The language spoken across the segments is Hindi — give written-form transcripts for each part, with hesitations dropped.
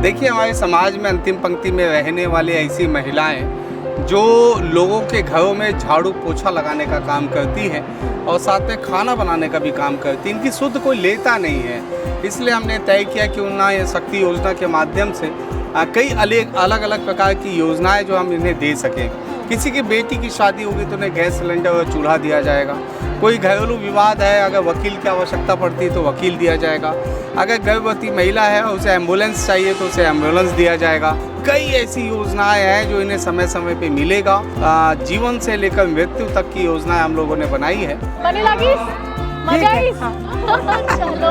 देखिए, हमारे समाज में अंतिम पंक्ति में रहने वाली ऐसी महिलाएं जो लोगों के घरों में झाड़ू पोछा लगाने का काम करती हैं और साथ में खाना बनाने का भी काम करती हैं, इनकी शुद्ध कोई लेता नहीं है। इसलिए हमने तय किया कि उन्हें ये शक्ति योजना के माध्यम से कई अलग अलग प्रकार की योजनाएं जो हम इन्हें दे सकें। किसी की बेटी की शादी होगी तो उन्हें गैस सिलेंडर और चूल्हा दिया जाएगा। कोई घरेलू विवाद है, अगर वकील की आवश्यकता पड़ती है तो वकील दिया जाएगा। अगर गर्भवती महिला है उसे एम्बुलेंस चाहिए तो उसे एम्बुलेंस दिया जाएगा। कई ऐसी योजनाएं हैं जो इन्हें समय समय पे मिलेगा। जीवन से लेकर मृत्यु तक की योजनाएं हम लोगों ने बनाई है। बने लगी, मजा आई। चलो,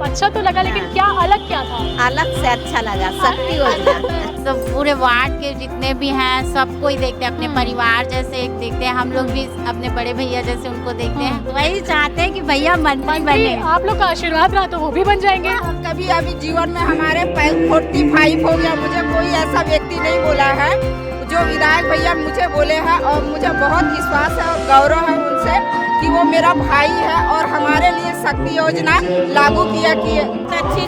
अच्छा तो लगा, लेकिन क्या अलग क्या था? अलग से अच्छा लगा, शक्ति योजना। तो पूरे वार्ड के जितने भी हैं सबको ही देखते हैं, अपने परिवार जैसे एक देखते हैं। हम लोग भी अपने बड़े भैया जैसे उनको देखते हैं। वही चाहते हैं कि भैया मंत्री बने। आप लोग का आशीर्वाद रहा तो वो भी बन जाएंगे। कभी अभी जीवन में हमारे 45 हो गया, मुझे कोई ऐसा व्यक्ति नहीं बोला है जो विधायक भैया मुझे बोले हैं, और मुझे बहुत विश्वास है और गौरव है उनसे कि वो मेरा भाई है और हमारे लिए शक्ति योजना लागू किया कि अच्छी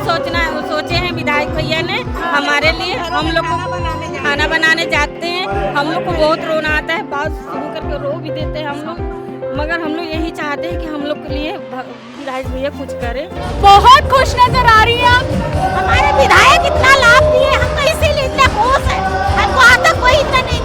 सोचे हैं विधायक भैया ने हमारे लिए। हम लोग खाना बनाने जाते हैं, हम लोग को बहुत रोना आता है, बात शुरू करके रो भी देते हैं हम लोग, मगर हम लोग यही चाहते हैं कि हम लोग के लिए विधायक भैया कुछ करें। बहुत खुश नजर आ रही है हमारे विधायक इतना लाभ दिए, हम तो इसीलिए इतने खुश हैं। हमको आता कोई इतना नहीं